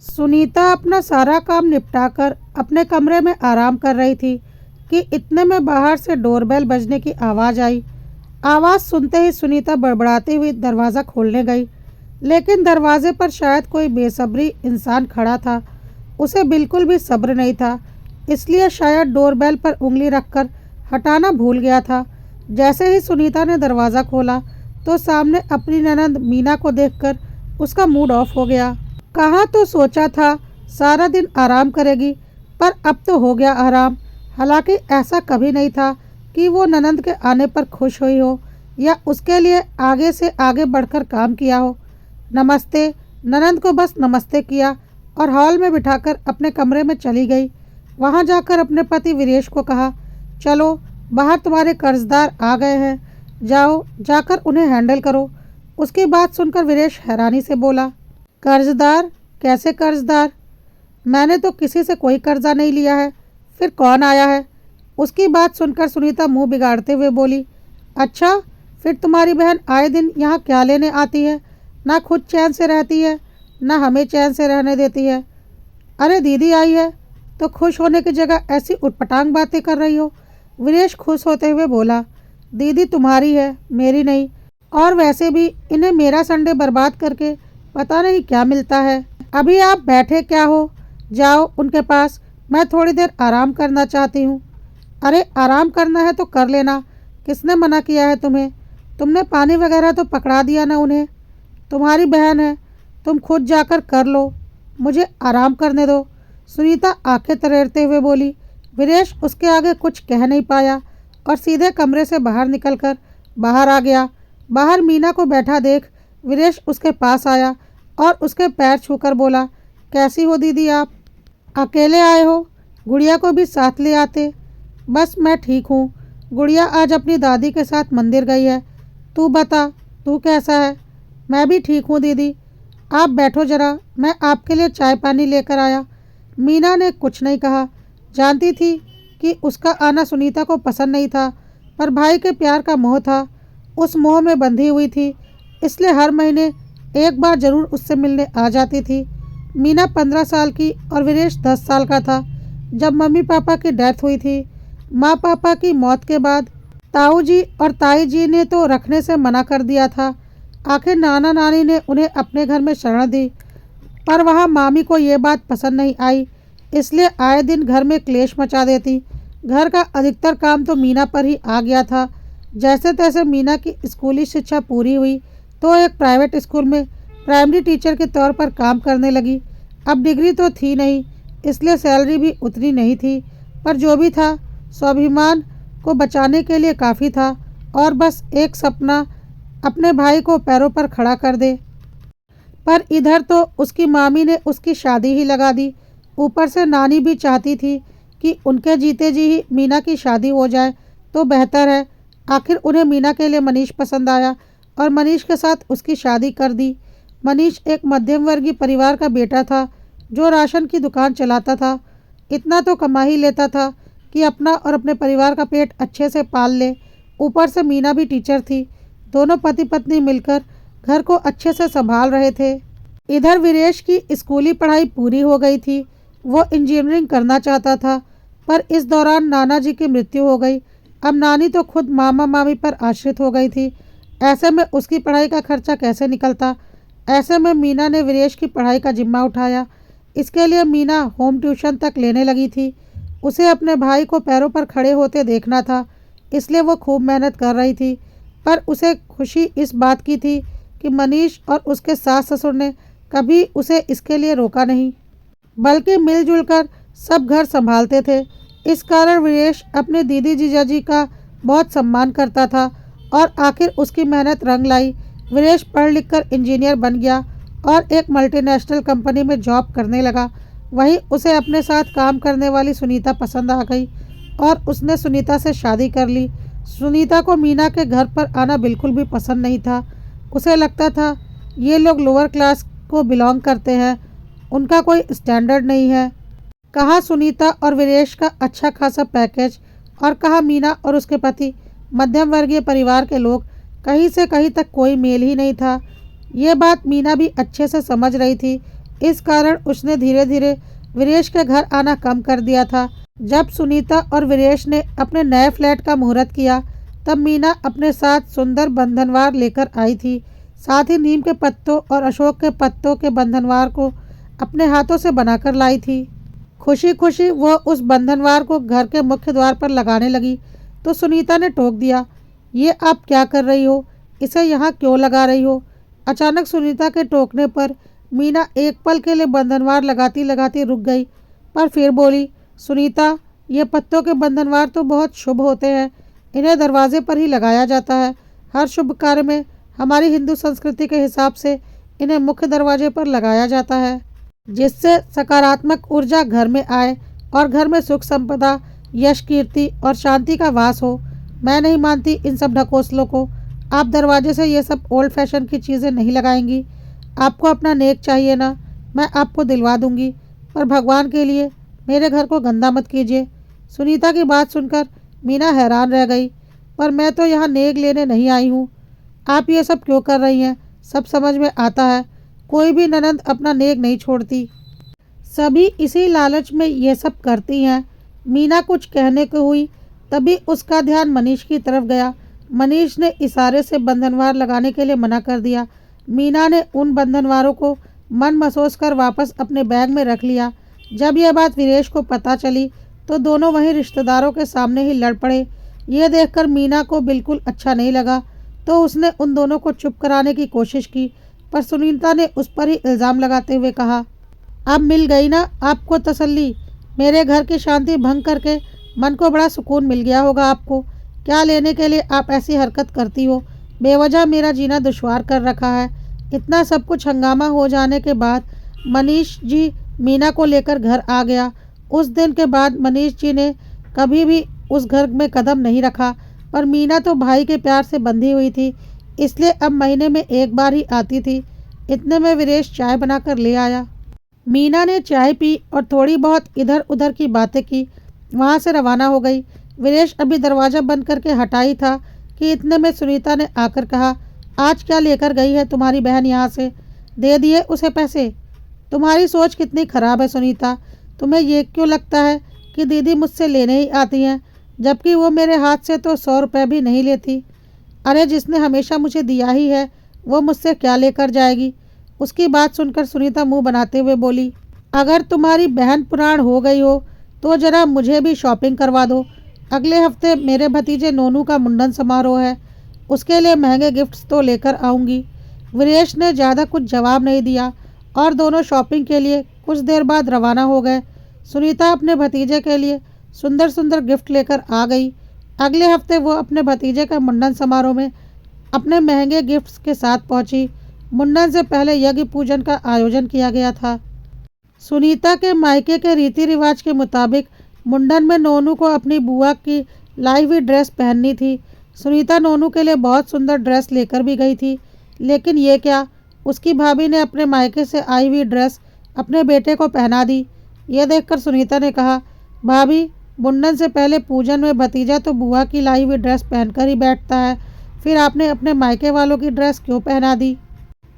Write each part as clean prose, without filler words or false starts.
सुनीता अपना सारा काम निपटाकर अपने कमरे में आराम कर रही थी कि इतने में बाहर से डोरबेल बजने की आवाज़ आई। आवाज़ सुनते ही सुनीता बड़बड़ाती हुई दरवाज़ा खोलने गई, लेकिन दरवाजे पर शायद कोई बेसब्री इंसान खड़ा था। उसे बिल्कुल भी सब्र नहीं था, इसलिए शायद डोरबेल पर उंगली रखकर हटाना भूल गया था। जैसे ही सुनीता ने दरवाज़ा खोला तो सामने अपनी ननंद मीना को देखकर उसका मूड ऑफ हो गया। कहाँ तो सोचा था सारा दिन आराम करेगी, पर अब तो हो गया आराम। हालांकि ऐसा कभी नहीं था कि वो ननंद के आने पर खुश हुई हो या उसके लिए आगे से आगे बढ़कर काम किया हो। नमस्ते, ननंद को बस नमस्ते किया और हॉल में बिठाकर अपने कमरे में चली गई। वहाँ जाकर अपने पति वीरेश को कहा, चलो बाहर तुम्हारे कर्जदार आ गए हैं, जाओ जाकर उन्हें हैंडल करो। उसकी बात सुनकर वीरेश हैरानी से बोला, कर्जदार? कैसे कर्जदार? मैंने तो किसी से कोई कर्जा नहीं लिया है, फिर कौन आया है? उसकी बात सुनकर सुनीता मुंह बिगाड़ते हुए बोली, अच्छा, फिर तुम्हारी बहन आए दिन यहाँ क्या लेने आती है? ना खुद चैन से रहती है, ना हमें चैन से रहने देती है। अरे दीदी आई है तो खुश होने की जगह ऐसी उटपटांग बातें कर रही हो। वीरेश खुश होते हुए बोला, दीदी तुम्हारी है, मेरी नहीं। और वैसे भी इन्हें मेरा संडे बर्बाद करके पता नहीं क्या मिलता है। अभी आप बैठे क्या हो? जाओ उनके पास, मैं थोड़ी देर आराम करना चाहती हूँ। अरे आराम करना है तो कर लेना, किसने मना किया है तुम्हें? तुमने पानी वगैरह तो पकड़ा दिया ना उन्हें। तुम्हारी बहन है, तुम खुद जाकर कर लो, मुझे आराम करने दो। सुनीता आंखें तरेरते हुए बोली। वीरेश उसके आगे कुछ कह नहीं पाया और सीधे कमरे से बाहर निकलकर बाहर आ गया। बाहर मीना को बैठा देख वीरेश उसके पास आया और उसके पैर छूकर बोला, कैसी हो दीदी आप? अकेले आए हो? गुड़िया को भी साथ ले आते। बस मैं ठीक हूँ, गुड़िया आज अपनी दादी के साथ मंदिर गई है। तू बता, तू कैसा है? मैं भी ठीक हूँ दीदी, आप बैठो जरा, मैं आपके लिए चाय पानी लेकर आया। मीना ने कुछ नहीं कहा। जानती थी कि उसका आना सुनीता को पसंद नहीं था, पर भाई के प्यार का मोह था, उस मोह में बंधी हुई थी, इसलिए हर महीने एक बार जरूर उससे मिलने आ जाती थी। मीना 15 साल की और वीरेश 10 साल का था जब मम्मी पापा की डेथ हुई थी। माँ पापा की मौत के बाद ताऊ जी और ताई जी ने तो रखने से मना कर दिया था। आखिर नाना नानी ने उन्हें अपने घर में शरण दी, पर वहाँ मामी को ये बात पसंद नहीं आई, इसलिए आए दिन घर में क्लेश मचा देती। घर का अधिकतर काम तो मीना पर ही आ गया था। जैसे तैसे मीना की स्कूली शिक्षा पूरी हुई तो एक प्राइवेट स्कूल में प्राइमरी टीचर के तौर पर काम करने लगी। अब डिग्री तो थी नहीं, इसलिए सैलरी भी उतनी नहीं थी, पर जो भी था स्वाभिमान को बचाने के लिए काफ़ी था और बस एक सपना, अपने भाई को पैरों पर खड़ा कर दे। पर इधर तो उसकी मामी ने उसकी शादी ही लगा दी। ऊपर से नानी भी चाहती थी कि उनके जीते जी ही मीना की शादी हो जाए तो बेहतर है। आखिर उन्हें मीना के लिए मनीष पसंद आया और मनीष के साथ उसकी शादी कर दी। मनीष एक मध्यम वर्गीय परिवार का बेटा था जो राशन की दुकान चलाता था। इतना तो कमा ही लेता था कि अपना और अपने परिवार का पेट अच्छे से पाल ले। ऊपर से मीना भी टीचर थी। दोनों पति पत्नी मिलकर घर को अच्छे से संभाल रहे थे। इधर वीरेश की स्कूली पढ़ाई पूरी हो गई थी। वो इंजीनियरिंग करना चाहता था, पर इस दौरान नाना जी की मृत्यु हो गई। अब नानी तो खुद मामा मामी पर आश्रित हो गई थी। ऐसे में उसकी पढ़ाई का खर्चा कैसे निकलता? ऐसे में मीना ने वीरेश की पढ़ाई का जिम्मा उठाया। इसके लिए मीना होम ट्यूशन तक लेने लगी थी। उसे अपने भाई को पैरों पर खड़े होते देखना था, इसलिए वो खूब मेहनत कर रही थी। पर उसे खुशी इस बात की थी कि मनीष और उसके सास ससुर ने कभी उसे इसके लिए रोका नहीं, बल्कि मिलजुल कर सब घर संभालते थे। इस कारण वीरेश अपने दीदी जीजाजी का बहुत सम्मान करता था और आखिर उसकी मेहनत रंग लाई। वीरेश पढ़ लिख कर इंजीनियर बन गया और एक मल्टीनेशनल कंपनी में जॉब करने लगा। वहीं उसे अपने साथ काम करने वाली सुनीता पसंद आ गई और उसने सुनीता से शादी कर ली। सुनीता को मीना के घर पर आना बिल्कुल भी पसंद नहीं था। उसे लगता था ये लोग लोअर क्लास को बिलोंग करते हैं, उनका कोई स्टैंडर्ड नहीं है। कहाँ सुनीता और वीरेश का अच्छा खासा पैकेज और कहाँ मीना और उसके पति मध्यम वर्गीय परिवार के लोग। कहीं से कहीं तक कोई मेल ही नहीं था। ये बात मीना भी अच्छे से समझ रही थी, इस कारण उसने धीरे धीरे वीरेश के घर आना कम कर दिया था। जब सुनीता और वीरेश ने अपने नए फ्लैट का मुहूर्त किया तब मीना अपने साथ सुंदर बंधनवार लेकर आई थी। साथ ही नीम के पत्तों और अशोक के पत्तों के बंधनवार को अपने हाथों से बनाकर लाई थी। खुशी खुशी वह उस बंधनवार को घर के मुख्य द्वार पर लगाने लगी तो सुनीता ने टोक दिया, ये आप क्या कर रही हो, इसे यहाँ क्यों लगा रही हो। अचानक सुनीता के टोकने पर मीना एक पल के लिए बंधनवार लगाती लगाती रुक गई, पर फिर बोली, सुनीता, ये पत्तों के बंधनवार तो बहुत शुभ होते हैं, इन्हें दरवाजे पर ही लगाया जाता है। हर शुभ कार्य में हमारी हिंदू संस्कृति के हिसाब से इन्हें मुख्य दरवाजे पर लगाया जाता है, जिससे सकारात्मक ऊर्जा घर में आए और घर में सुख संपदा, यश, कीर्ति और शांति का वास हो। मैं नहीं मानती इन सब ढकोसलों को। आप दरवाजे से ये सब ओल्ड फैशन की चीज़ें नहीं लगाएंगी। आपको अपना नेक चाहिए ना, मैं आपको दिलवा दूंगी, पर भगवान के लिए मेरे घर को गंदा मत कीजिए। सुनीता की बात सुनकर मीना हैरान रह गई, पर मैं तो यहाँ नेक लेने नहीं आई हूँ। आप ये सब क्यों कर रही हैं, सब समझ में आता है। कोई भी ननंद अपना नेक नहीं छोड़ती, सभी इसी लालच में ये सब करती हैं। मीना कुछ कहने को हुई तभी उसका ध्यान मनीष की तरफ गया। मनीष ने इशारे से बंधनवार लगाने के लिए मना कर दिया। मीना ने उन बंधनवारों को मन महसूस कर वापस अपने बैग में रख लिया। जब यह बात वीरेश को पता चली तो दोनों वहीं रिश्तेदारों के सामने ही लड़ पड़े। यह देखकर मीना को बिल्कुल अच्छा नहीं लगा तो उसने उन दोनों को चुप कराने की कोशिश की, पर सुनीता ने उस पर ही इल्ज़ाम लगाते हुए कहा, अब मिल गई ना आपको तसल्ली। मेरे घर की शांति भंग करके मन को बड़ा सुकून मिल गया होगा आपको। क्या लेने के लिए आप ऐसी हरकत करती हो, बेवजह मेरा जीना दुश्वार कर रखा है। इतना सब कुछ हंगामा हो जाने के बाद मनीष जी मीना को लेकर घर आ गया। उस दिन के बाद मनीष जी ने कभी भी उस घर में कदम नहीं रखा, पर मीना तो भाई के प्यार से बंधी हुई थी, इसलिए अब महीने में एक बार ही आती थी। इतने में वीरेश चाय बनाकर ले आया। मीना ने चाय पी और थोड़ी बहुत इधर उधर की बातें की, वहाँ से रवाना हो गई। वीरेश अभी दरवाज़ा बंद करके हटा ही था कि इतने में सुनीता ने आकर कहा, आज क्या लेकर गई है तुम्हारी बहन यहाँ से, दे दिए उसे पैसे। तुम्हारी सोच कितनी ख़राब है सुनीता, तुम्हें ये क्यों लगता है कि दीदी मुझसे लेने ही आती हैं, जबकि वो मेरे हाथ से तो 100 रुपये भी नहीं लेती। अरे जिसने हमेशा मुझे दिया ही है वो मुझसे क्या लेकर जाएगी। उसकी बात सुनकर सुनीता मुंह बनाते हुए बोली, अगर तुम्हारी बहन पुराण हो गई हो तो ज़रा मुझे भी शॉपिंग करवा दो। अगले हफ्ते मेरे भतीजे नोनू का मुंडन समारोह है, उसके लिए महंगे गिफ्ट्स तो लेकर आऊँगी। वीरेश ने ज़्यादा कुछ जवाब नहीं दिया और दोनों शॉपिंग के लिए कुछ देर बाद रवाना हो गए। सुनीता अपने भतीजे के लिए सुंदर सुंदर गिफ्ट लेकर आ गई। अगले हफ्ते वो अपने भतीजे का मुंडन समारोह में अपने महंगे गिफ्ट्स के साथ पहुंची। मुंडन से पहले यज्ञ पूजन का आयोजन किया गया था। सुनीता के मायके के रीति रिवाज के मुताबिक मुंडन में नोनू को अपनी बुआ की लाई हुई ड्रेस पहननी थी। सुनीता नोनू के लिए बहुत सुंदर ड्रेस लेकर भी गई थी, लेकिन ये क्या, उसकी भाभी ने अपने मायके से आई हुई ड्रेस अपने बेटे को पहना दी। यह देखकर सुनीता ने कहा, भाभी, मुंडन से पहले पूजन में भतीजा तो बुआ की लाई हुई ड्रेस पहनकर ही बैठता है, फिर आपने अपने मायके वालों की ड्रेस क्यों पहना दी।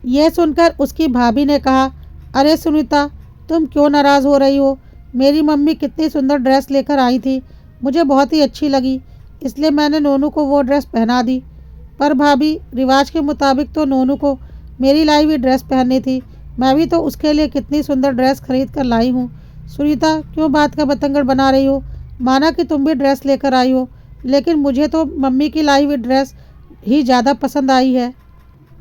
यह सुनकर उसकी भाभी ने कहा, अरे सुनीता, तुम क्यों नाराज़ हो रही हो। मेरी मम्मी कितनी सुंदर ड्रेस लेकर आई थी, मुझे बहुत ही अच्छी लगी, इसलिए मैंने नोनू को वो ड्रेस पहना दी। पर भाभी, रिवाज के मुताबिक तो नोनू को मेरी लाई हुई ड्रेस पहननी थी, मैं भी तो उसके लिए कितनी सुंदर ड्रेस खरीद कर लाई हूँ। सुनीता, क्यों बात का बतंगड़ बना रही हो। माना कि तुम भी ड्रेस लेकर आई हो, लेकिन मुझे तो मम्मी की लाई हुई ड्रेस ही ज़्यादा पसंद आई है।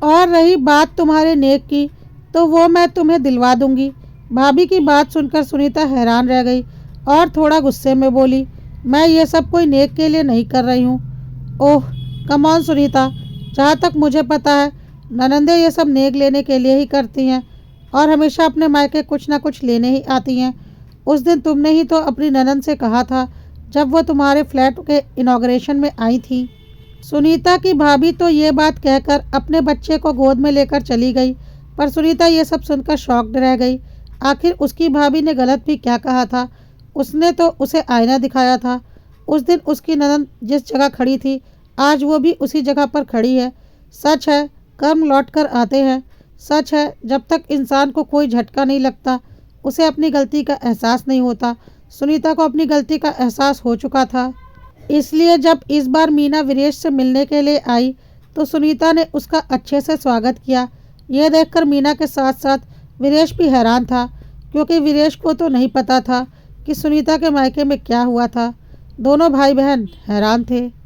और रही बात तुम्हारे नेक की, तो वो मैं तुम्हें दिलवा दूंगी। भाभी की बात सुनकर सुनीता हैरान रह गई और थोड़ा गुस्से में बोली, मैं ये सब कोई नेक के लिए नहीं कर रही हूँ। ओह कम ऑन सुनीता, जहाँ तक मुझे पता है ननंदे ये सब नेक लेने के लिए ही करती हैं और हमेशा अपने मायके कुछ ना कुछ लेने ही आती हैं। उस दिन तुमने ही तो अपनी ननंद से कहा था जब वो तुम्हारे फ्लैट के इनॉग्रेशन में आई थी। सुनीता की भाभी तो ये बात कहकर अपने बच्चे को गोद में लेकर चली गई, पर सुनीता ये सब सुनकर शॉक्ड रह गई। आखिर उसकी भाभी ने गलत भी क्या कहा था, उसने तो उसे आईना दिखाया था। उस दिन उसकी ननंद जिस जगह खड़ी थी आज वो भी उसी जगह पर खड़ी है। सच है, कर्म लौट कर आते हैं। सच है, जब तक इंसान को कोई झटका नहीं लगता, उसे अपनी गलती का एहसास नहीं होता। सुनीता को अपनी गलती का एहसास हो चुका था। इसलिए जब इस बार मीना वीरेश से मिलने के लिए आई, तो सुनीता ने उसका अच्छे से स्वागत किया। यह देखकर मीना के साथ साथ वीरेश भी हैरान था, क्योंकि वीरेश को तो नहीं पता था कि सुनीता के मायके में क्या हुआ था। दोनों भाई बहन हैरान थे।